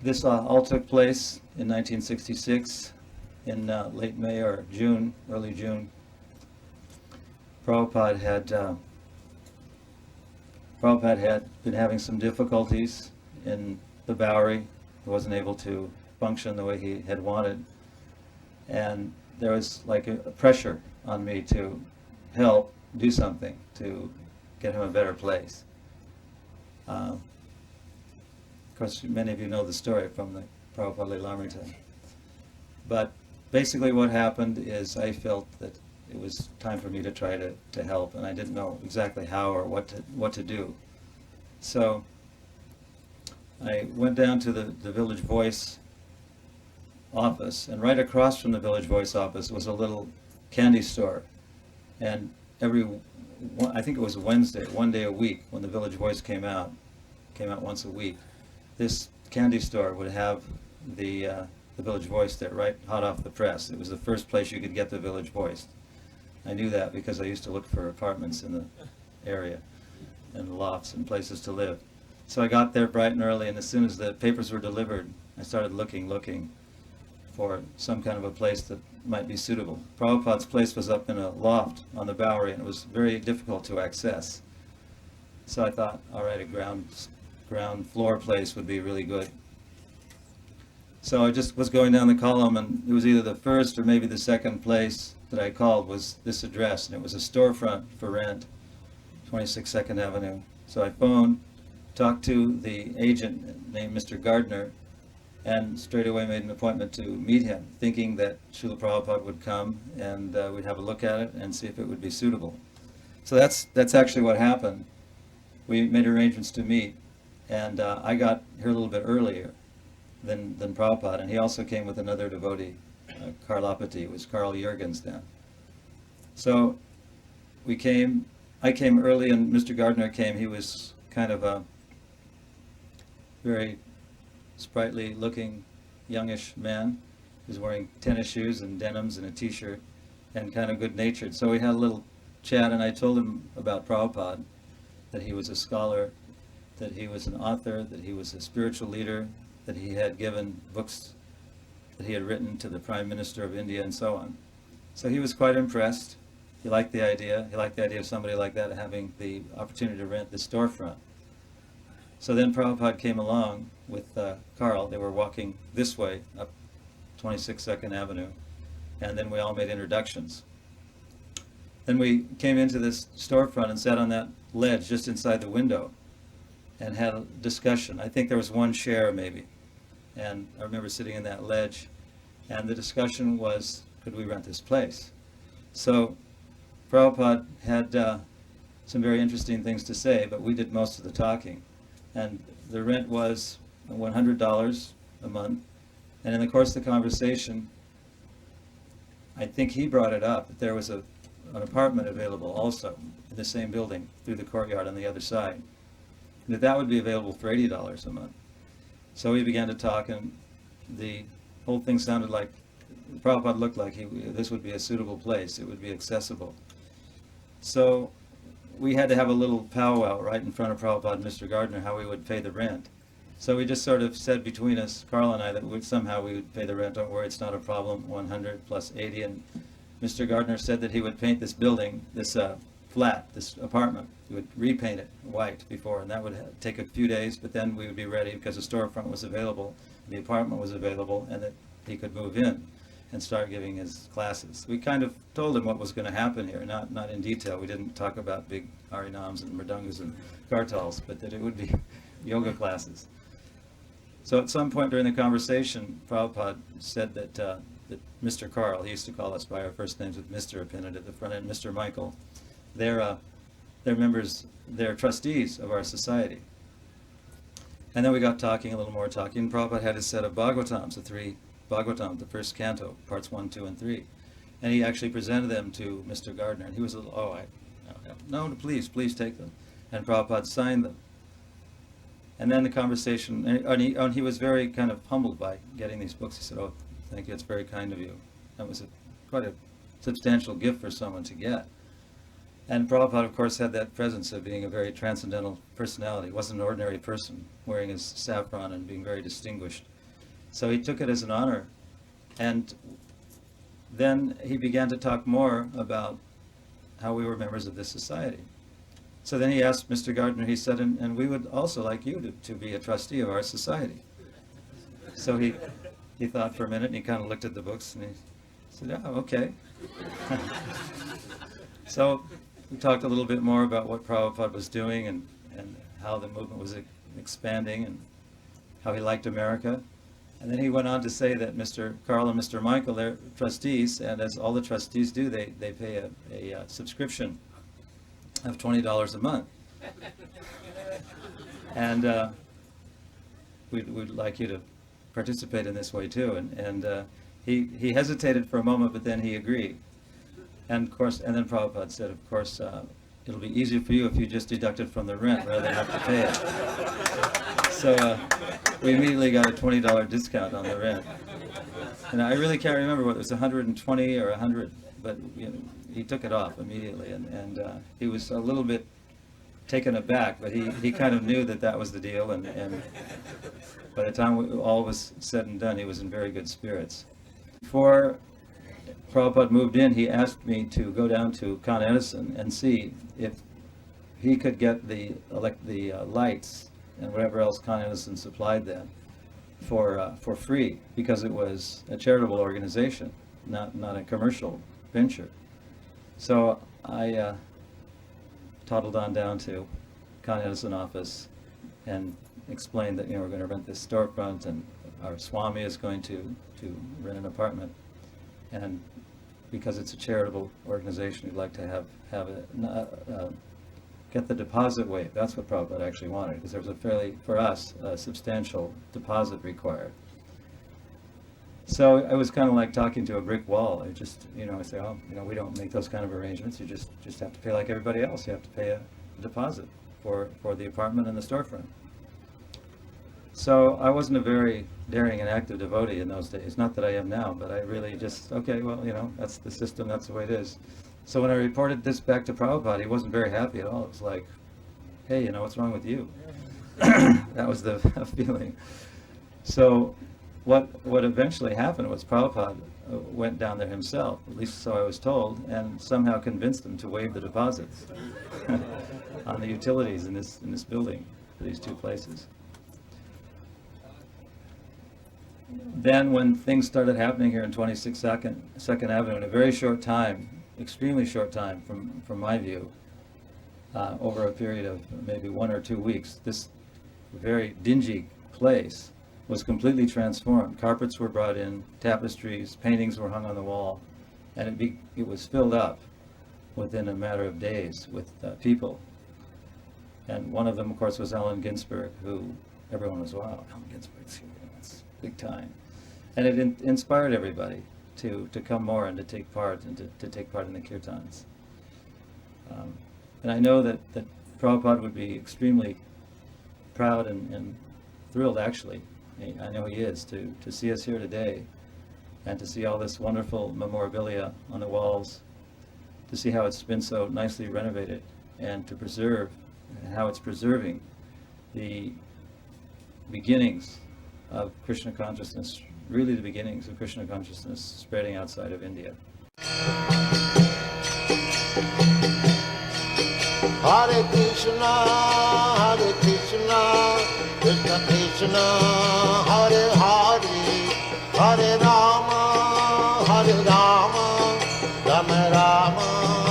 This all took place in 1966, in late May or June, early June. Prabhupada had been having some difficulties in the Bowery. He wasn't able to function the way he had wanted. And there was like a pressure on me to help do something to get him a better place. Of course, many of you know the story from the Prabhupada Lilamrita. But basically what happened is I felt that it was time for me to try to help, and I didn't know exactly how or what to do. So I went down to the Village Voice office, and right across from the Village Voice office was a little candy store. And I think it was Wednesday, one day a week, when the Village Voice came out once a week, this candy store would have the Village Voice there, right hot off the press. It was the first place you could get the Village Voice. I knew that because I used to look for apartments in the area, and lofts and places to live. So I got there bright and early, and as soon as the papers were delivered, I started looking for some kind of a place that might be suitable. Prabhupada's place was up in a loft on the Bowery, and it was very difficult to access. So I thought, all right, a ground floor place would be really good. So I just was going down the column, and it was either the first or maybe the second place that I called was this address, and it was a storefront for rent, 26 2nd Avenue. So I phoned, talked to the agent named Mr. Gardner, and straight away made an appointment to meet him, thinking that Srila Prabhupada would come and we'd have a look at it and see if it would be suitable. So that's actually what happened. We made arrangements to meet, and I got here a little bit earlier than Prabhupada, and he also came with another devotee, Karlapati. It was Carl Jurgens then. So I came early, and Mr. Gardner came. He was kind of a very sprightly looking youngish man. He was wearing tennis shoes and denims and a t-shirt, and kind of good natured. So we had a little chat, and I told him about Prabhupada, that he was a scholar, that he was an author, that he was a spiritual leader, that he had given books that he had written to the Prime Minister of India and so on. So he was quite impressed. He liked the idea. He liked the idea of somebody like that having the opportunity to rent the storefront. So then Prabhupada came along with Carl. They were walking this way up 26 2nd Avenue, and then we all made introductions. Then we came into this storefront and sat on that ledge just inside the window and had a discussion. I think there was one chair maybe, and I remember sitting in that ledge, and the discussion was, could we rent this place? So Prabhupada had some very interesting things to say, but we did most of the talking. And the rent was $100 a month. And in the course of the conversation, I think he brought it up, that there was an apartment available also in the same building through the courtyard on the other side. And that would be available for $80 a month. So we began to talk, and the whole thing sounded like, Prabhupada looked like this would be a suitable place. It would be accessible. So we had to have a little powwow right in front of Prabhupada and Mr. Gardner how we would pay the rent. So we just sort of said between us, Carl and I, that somehow we would pay the rent. Don't worry, it's not a problem, 100 plus 80. And Mr. Gardner said that he would paint this building, this flat, this apartment. He would repaint it white before, and that would take a few days, but then we would be ready because the storefront was available, the apartment was available, and that he could move in and start giving his classes. We kind of told him what was going to happen here, not in detail. We didn't talk about big harinams and mridangas and kartals, but that it would be yoga classes. So at some point during the conversation, Prabhupada said that Mr. Carl, he used to call us by our first names with Mr. appended at the front end, Mr. Michael, they're members, they're trustees of our society. And then we got talking, a little more talking, and Prabhupada had his set of Bhagavatams, the 3 Bhagavatam, the first canto, parts 1, 2, and 3. And he actually presented them to Mr. Gardner, and he was a little, no, please take them. And Prabhupada signed them. And then the conversation, and he was very kind of humbled by getting these books. He said, oh, thank you, it's very kind of you. That was quite a substantial gift for someone to get. And Prabhupada, of course, had that presence of being a very transcendental personality. He wasn't an ordinary person, wearing his saffron and being very distinguished. So he took it as an honor. And then he began to talk more about how we were members of this society. So then he asked Mr. Gardner, he said, and we would also like you to be a trustee of our society. So he thought for a minute, and he kind of looked at the books, and he said, oh, okay. So we talked a little bit more about what Prabhupada was doing and how the movement was expanding and how he liked America. And then he went on to say that Mr. Carl and Mr. Michael, they're trustees, and as all the trustees do, they pay a subscription of $20 a month. And we'd like you to participate in this way too. And he hesitated for a moment, but then he agreed. And of course, and then Prabhupada said, of course, it'll be easier for you if you just deduct it from the rent rather than have to pay it. So we immediately got a $20 discount on the rent. And I really can't remember whether it was 120 or 100, but you know, he took it off immediately. And he was a little bit taken aback, but he kind of knew that was the deal. And by the time all was said and done, he was in very good spirits. Before Prabhupada moved in, he asked me to go down to Con Edison and see if he could get the lights and whatever else Con Edison supplied them for free, because it was a charitable organization, not a commercial venture. So I toddled on down to Con Edison office and explained that, you know, we're going to rent this storefront and our Swami is going to rent an apartment, and because it's a charitable organization, we'd like to have it get the deposit waived. That's what Prabhupada actually wanted, because there was for us, a substantial deposit required. So I was kind of like talking to a brick wall. I just, I say, oh, we don't make those kind of arrangements. You just have to pay like everybody else. You have to pay a deposit for the apartment and the storefront. So I wasn't a very daring and active devotee in those days. Not that I am now, but I really just, okay, well, that's the system, that's the way it is. So when I reported this back to Prabhupada, he wasn't very happy at all. It was like, hey, what's wrong with you? That was the feeling. So what eventually happened was Prabhupada went down there himself, at least so I was told, and somehow convinced him to waive the deposits on the utilities in this building for these two places. Then when things started happening here in 26th Second Avenue in a very short time, extremely short time from my view, over a period of maybe 1 or 2 weeks, this very dingy place was completely transformed. Carpets were brought in, tapestries, paintings were hung on the wall, and it was filled up within a matter of days with people. And one of them, of course, was Allen Ginsberg, who everyone was, wow, Allen Ginsberg's here, it's big time. And it inspired everybody to come more and to take part, and to take part in the kirtans. And I know that Prabhupada would be extremely proud and thrilled, actually. I know he is, to see us here today and to see all this wonderful memorabilia on the walls, to see how it's been so nicely renovated, and to preserve, how it's preserving the beginnings of Krishna consciousness, really the beginnings of Krishna consciousness spreading outside of India. Hare Krishna, Krishna Krishna, Hare Hare, Hare Rama, Rama Rama.